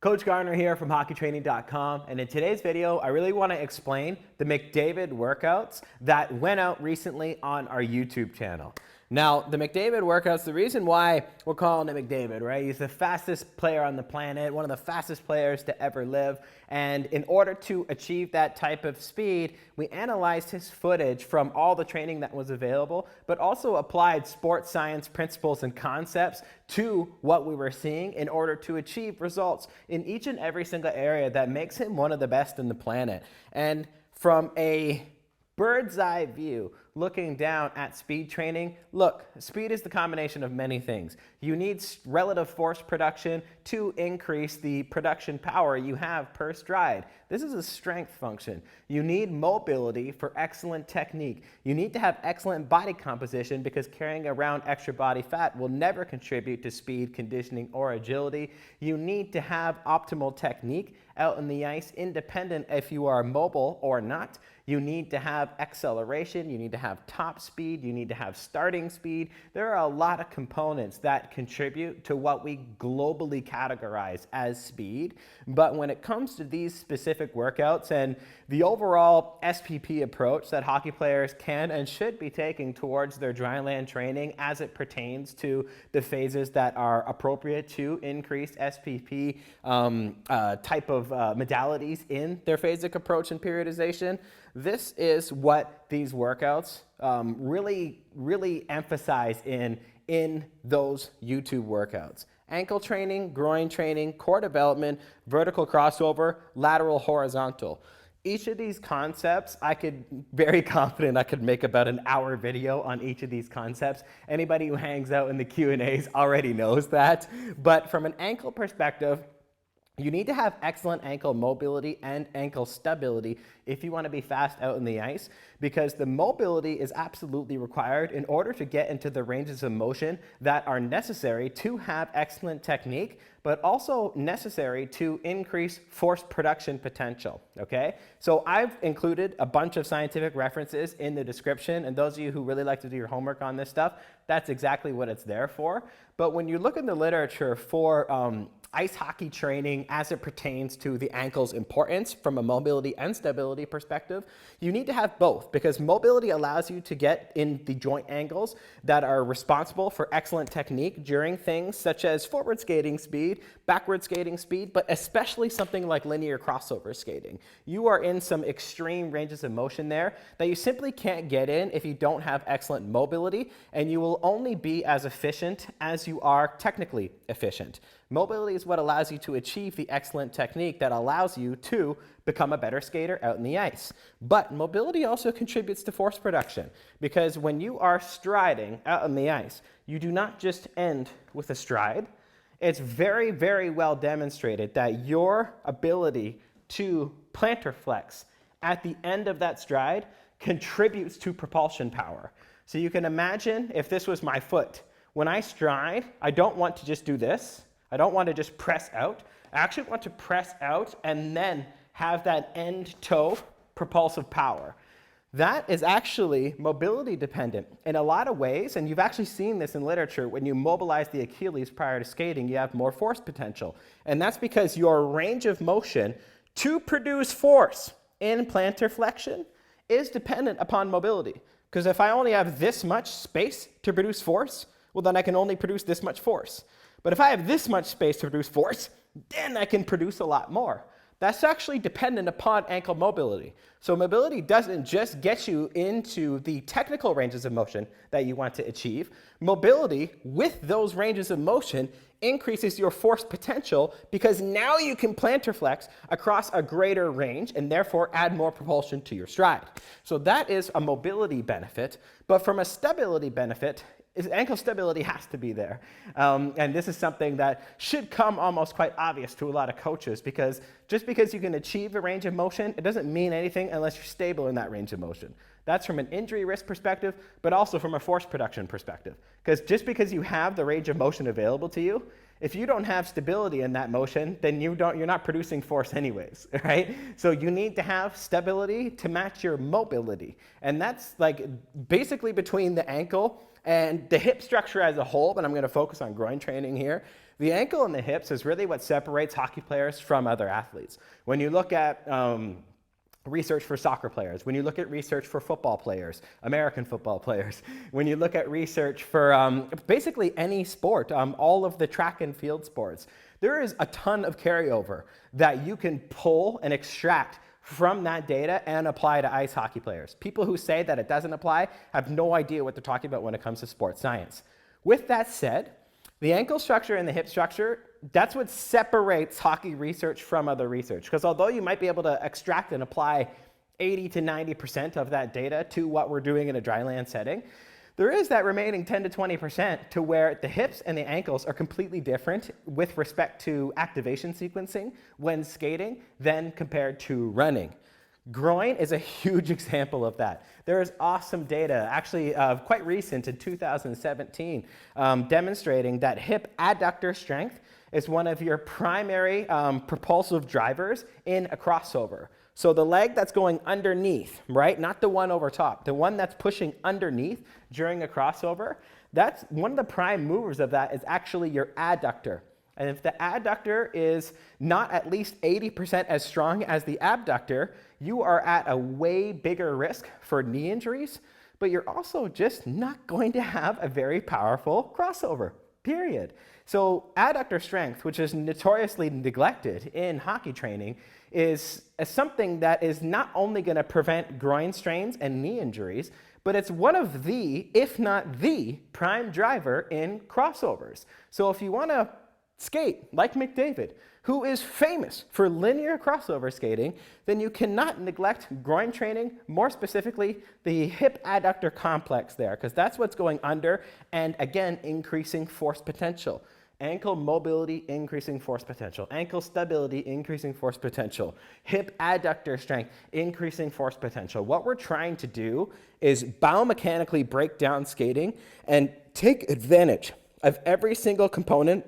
Coach Garner here from hockeytraining.com, and in today's video, I really want to explain the McDavid workouts that went out recently on our YouTube channel. Now, the McDavid workouts, the reason why we're calling him McDavid, right? He's the fastest player on the planet, one of the fastest players to ever live, and in order to achieve that type of speed, we analyzed his footage from all the training that was available, but also applied sports science principles and concepts to what we were seeing in order to achieve results in each and every single area that makes him one of the best in the planet. And from a bird's eye view, looking down at speed training, look, speed is the combination of many things. You need relative force production to increase the production power you have per stride. This is a strength function. You need mobility for excellent technique. You need to have excellent body composition because carrying around extra body fat will never contribute to speed, conditioning, or agility. You need to have optimal technique out in the ice, independent if you are mobile or not. You need to have acceleration, you need to have top speed, you need to have starting speed. There are a lot of components that contribute to what we globally categorize as speed. But when it comes to these specific workouts and the overall SPP approach that hockey players can and should be taking towards their dryland training as it pertains to the phases that are appropriate to increased SPP type of modalities in their phasic approach and periodization, this is what these workouts really emphasize in those YouTube workouts. Ankle training, groin training, core development, vertical crossover, lateral horizontal. Each of these concepts, very confident I could make about an hour video on each of these concepts. Anybody who hangs out in the Q&As already knows that. But from an ankle perspective, you need to have excellent ankle mobility and ankle stability if you want to be fast out in the ice, because the mobility is absolutely required in order to get into the ranges of motion that are necessary to have excellent technique, but also necessary to increase force production potential, okay? So I've included a bunch of scientific references in the description, and those of you who really like to do your homework on this stuff, that's exactly what it's there for. But when you look in the literature for ice hockey training as it pertains to the ankle's importance from a mobility and stability perspective, you need to have both, because mobility allows you to get in the joint angles that are responsible for excellent technique during things such as forward skating speed, backward skating speed, but especially something like linear crossover skating. You are in some extreme ranges of motion there that you simply can't get in if you don't have excellent mobility, and you will only be as efficient as you are technically efficient. Mobility is what allows you to achieve the excellent technique that allows you to become a better skater out in the ice. But mobility also contributes to force production, because when you are striding out on the ice, you do not just end with a stride. It's very, very well demonstrated that your ability to plantar flex at the end of that stride contributes to propulsion power. So you can imagine if this was my foot. When I stride, I don't want to just do this. I don't want to just press out. I actually want to press out and then have that end toe propulsive power. That is actually mobility dependent in a lot of ways, and you've actually seen this in literature. When you mobilize the Achilles prior to skating, you have more force potential. And that's because your range of motion to produce force in plantar flexion is dependent upon mobility. Because if I only have this much space to produce force, well, then I can only produce this much force. But if I have this much space to produce force, then I can produce a lot more. That's actually dependent upon ankle mobility. So mobility doesn't just get you into the technical ranges of motion that you want to achieve. Mobility with those ranges of motion increases your force potential, because now you can plantar flex across a greater range and therefore add more propulsion to your stride. So that is a mobility benefit. But from a stability benefit, ankle stability has to be there. And this is something that should come almost quite obvious to a lot of coaches, because just because you can achieve a range of motion, it doesn't mean anything unless you're stable in that range of motion. That's from an injury risk perspective, but also from a force production perspective. Because just because you have the range of motion available to you, if you don't have stability in that motion, then you're not producing force anyways, right? So you need to have stability to match your mobility. And that's like basically between the ankle and the hip structure as a whole, but I'm going to focus on groin training here. The ankle and the hips is really what separates hockey players from other athletes. When you look at research for soccer players, when you look at research for football players, American football players, when you look at research for basically any sport, all of the track and field sports, there is a ton of carryover that you can pull and extract from that data and apply to ice hockey players. People who say that it doesn't apply have no idea what they're talking about when it comes to sports science. With that said, the ankle structure and the hip structure, that's what separates hockey research from other research. Because although you might be able to extract and apply 80 to 90% of that data to what we're doing in a dryland setting, there is that remaining 10 to 20% to where the hips and the ankles are completely different with respect to activation sequencing when skating than compared to running. Groin is a huge example of that. There is awesome data, actually quite recent in 2017, demonstrating that hip adductor strength is one of your primary propulsive drivers in a crossover. So the leg that's going underneath, right? Not the one over top, the one that's pushing underneath during a crossover, that's one of the prime movers of that is actually your adductor. And if the adductor is not at least 80% as strong as the abductor, you are at a way bigger risk for knee injuries, but you're also just not going to have a very powerful crossover, period. So adductor strength, which is notoriously neglected in hockey training, is something that is not only going to prevent groin strains and knee injuries, but it's one of the, if not the, prime driver in crossovers. So if you want to skate like McDavid, who is famous for linear crossover skating, then you cannot neglect groin training, more specifically the hip adductor complex there, because that's what's going under and again increasing force potential. Ankle mobility, increasing force potential. Ankle stability, increasing force potential. Hip adductor strength, increasing force potential. What we're trying to do is biomechanically break down skating and take advantage of every single component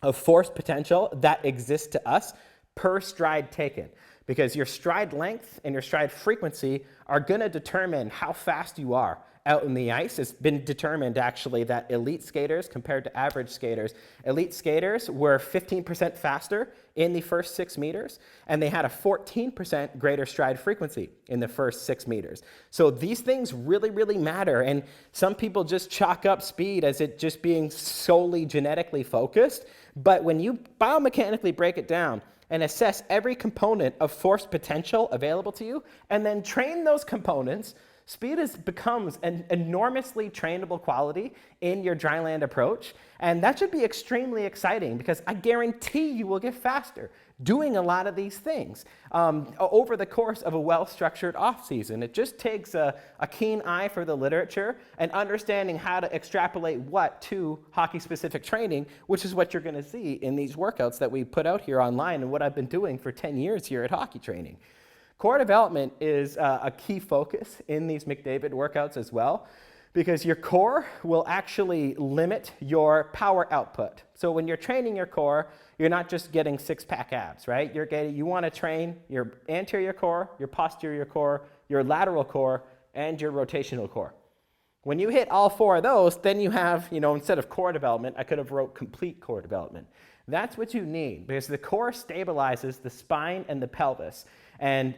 of force potential that exists to us per stride taken. Because your stride length and your stride frequency are going to determine how fast you are out in the ice. It's been determined actually that elite skaters compared to average skaters, elite skaters were 15% faster in the first 6 meters, and they had a 14% greater stride frequency in the first 6 meters. So these things really, really matter, and some people just chalk up speed as it just being solely genetically focused, but when you biomechanically break it down and assess every component of force potential available to you, and then train those components, speed becomes an enormously trainable quality in your dryland approach, and that should be extremely exciting because I guarantee you will get faster doing a lot of these things over the course of a well-structured off-season. It just takes a keen eye for the literature and understanding how to extrapolate what to hockey-specific training, which is what you're going to see in these workouts that we put out here online and what I've been doing for 10 years here at Hockey Training. Core development is a key focus in these McDavid workouts as well, because your core will actually limit your power output. So when you're training your core, you're not just getting six-pack abs, right? You want to train your anterior core, your posterior core, your lateral core, and your rotational core. When you hit all four of those, then you have, instead of core development, I could have wrote complete core development. That's what you need, because the core stabilizes the spine and the pelvis. And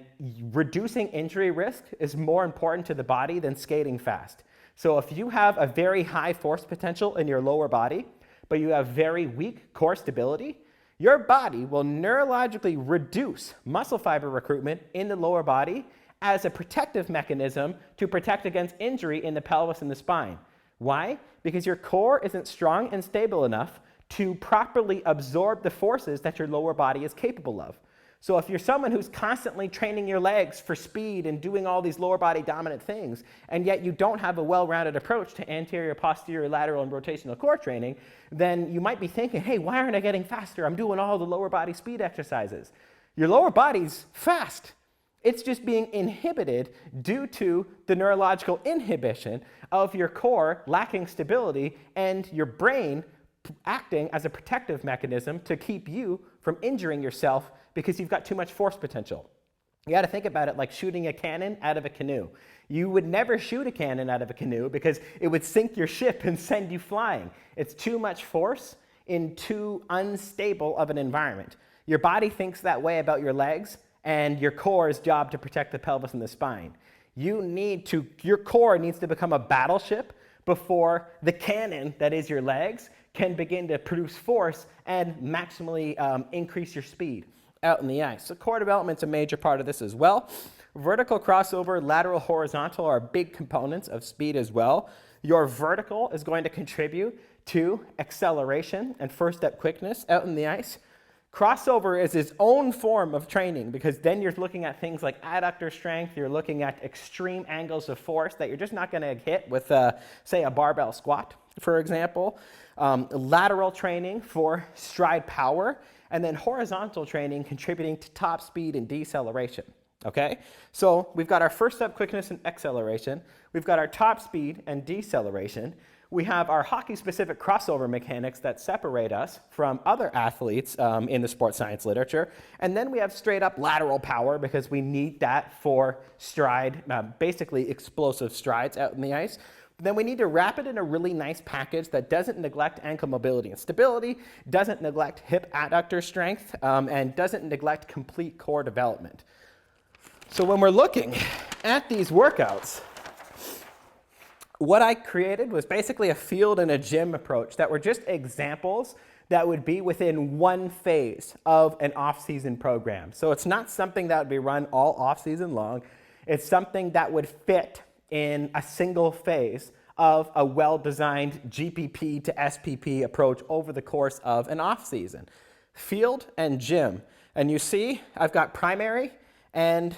reducing injury risk is more important to the body than skating fast. So if you have a very high force potential in your lower body, but you have very weak core stability, your body will neurologically reduce muscle fiber recruitment in the lower body as a protective mechanism to protect against injury in the pelvis and the spine. Why? Because your core isn't strong and stable enough to properly absorb the forces that your lower body is capable of. So if you're someone who's constantly training your legs for speed and doing all these lower body dominant things, and yet you don't have a well-rounded approach to anterior, posterior, lateral, and rotational core training, then you might be thinking, hey, why aren't I getting faster? I'm doing all the lower body speed exercises. Your lower body's fast. It's just being inhibited due to the neurological inhibition of your core lacking stability and your brain acting as a protective mechanism to keep you from injuring yourself because you've got too much force potential. You got to think about it like shooting a cannon out of a canoe. You would never shoot a cannon out of a canoe because it would sink your ship and send you flying. It's too much force in too unstable of an environment. Your body thinks that way about your legs and your core's job to protect the pelvis and the spine. Your core needs to become a battleship before the cannon that is your legs can begin to produce force and maximally increase your speed out in the ice. So core development's a major part of this as well. Vertical crossover, lateral horizontal are big components of speed as well. Your vertical is going to contribute to acceleration and first step quickness out in the ice. Crossover is its own form of training because then you're looking at things like adductor strength, you're looking at extreme angles of force that you're just not going to hit with, say, a barbell squat, for example. Lateral training for stride power, and then horizontal training contributing to top speed and deceleration. Okay, so we've got our first step quickness and acceleration. We've got our top speed and deceleration. We have our hockey-specific crossover mechanics that separate us from other athletes in the sports science literature. And then we have straight-up lateral power because we need that for stride, basically explosive strides out in the ice. Then we need to wrap it in a really nice package that doesn't neglect ankle mobility and stability, doesn't neglect hip adductor strength, and doesn't neglect complete core development. So when we're looking at these workouts, what I created was basically a field and a gym approach that were just examples that would be within one phase of an off-season program. So it's not something that would be run all off-season long. It's something that would fit in a single phase of a well-designed GPP to SPP approach over the course of an off-season. Field and gym. And you see, I've got primary and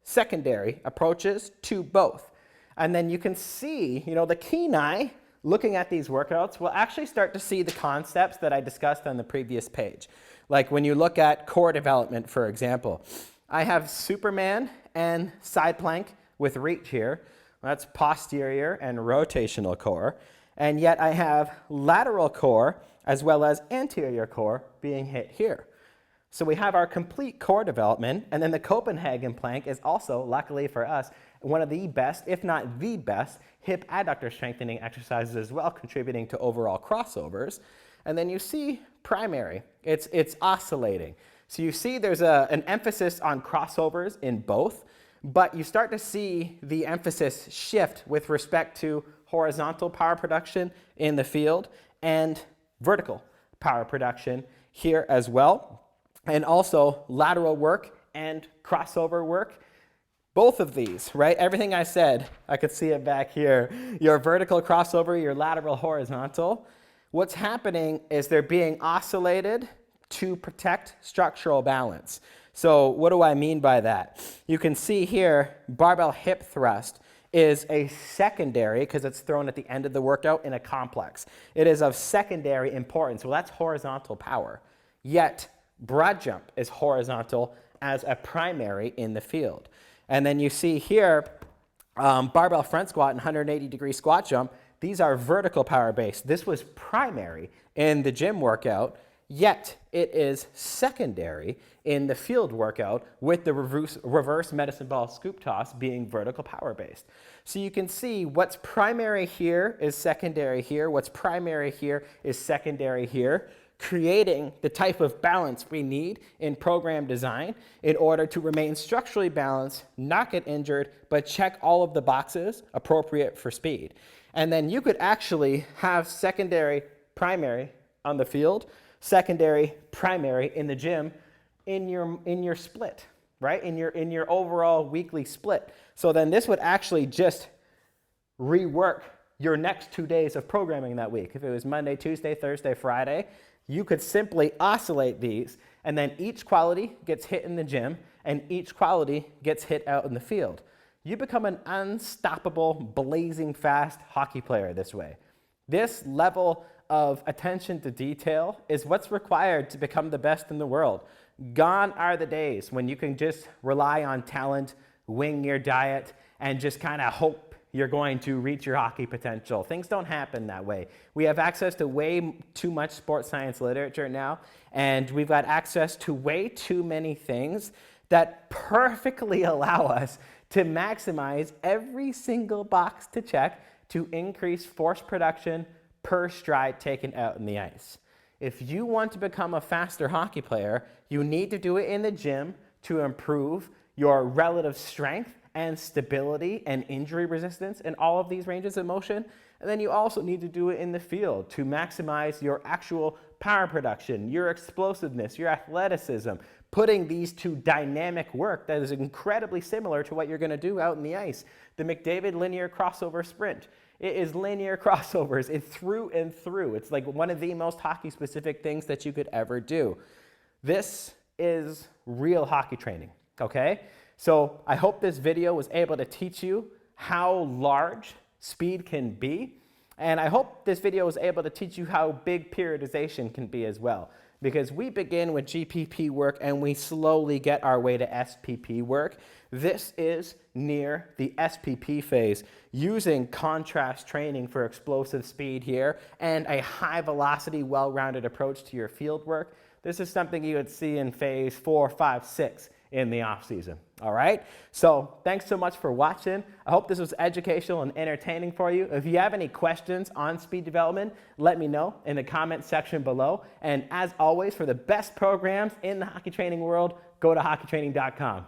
secondary approaches to both. And then you can see, the keen eye looking at these workouts will actually start to see the concepts that I discussed on the previous page. Like when you look at core development, for example, I have Superman and side plank with reach here. That's posterior and rotational core. And yet I have lateral core as well as anterior core being hit here. So we have our complete core development, and then the Copenhagen plank is also, luckily for us, one of the best, if not the best, hip adductor strengthening exercises as well, contributing to overall crossovers. And then you see primary, it's oscillating. So you see there's an emphasis on crossovers in both, but you start to see the emphasis shift with respect to horizontal power production in the field and vertical power production here as well. And also lateral work and crossover work. Both of these, right? Everything I said, I could see it back here. Your vertical crossover, your lateral horizontal. What's happening is they're being oscillated to protect structural balance. So what do I mean by that? You can see here, barbell hip thrust is a secondary, because it's thrown at the end of the workout in a complex. It is of secondary importance. Well, that's horizontal power. Yet, broad jump is horizontal as a primary in the field. And then you see here, barbell front squat and 180-degree squat jump. These are vertical power based. This was primary in the gym workout, yet it is secondary in the field workout with the reverse medicine ball scoop toss being vertical power based. So you can see what's primary here is secondary here. What's primary here is secondary here, creating the type of balance we need in program design in order to remain structurally balanced, not get injured, but check all of the boxes appropriate for speed. And then you could actually have secondary, primary on the field, secondary, primary in the gym in your split, right? In your overall weekly split. So then this would actually just rework your next 2 days of programming that week. If it was Monday, Tuesday, Thursday, Friday, you could simply oscillate these, and then each quality gets hit in the gym, and each quality gets hit out in the field. You become an unstoppable, blazing fast hockey player this way. This level of attention to detail is what's required to become the best in the world. Gone are the days when you can just rely on talent, wing your diet, and just kind of hope you're going to reach your hockey potential. Things don't happen that way. We have access to way too much sports science literature now, and we've got access to way too many things that perfectly allow us to maximize every single box to check to increase force production per stride taken out in the ice. If you want to become a faster hockey player, you need to do it in the gym to improve your relative strength and stability and injury resistance in all of these ranges of motion. And then you also need to do it in the field to maximize your actual power production, your explosiveness, your athleticism, putting these to dynamic work that is incredibly similar to what you're going to do out in the ice. The McDavid linear crossover sprint. It is linear crossovers. It's through and through. It's like one of the most hockey-specific things that you could ever do. This is real hockey training, okay? So I hope this video was able to teach you how large speed can be. And I hope this video was able to teach you how big periodization can be as well. Because we begin with GPP work and we slowly get our way to SPP work. This is near the SPP phase, using contrast training for explosive speed here and a high velocity, well-rounded approach to your field work. This is something you would see in phase 4, 5, 6 in the off season. All right. So thanks so much for watching. I hope this was educational and entertaining for you. If you have any questions on speed development, let me know in the comment section below. And as always, for the best programs in the hockey training world, go to hockeytraining.com.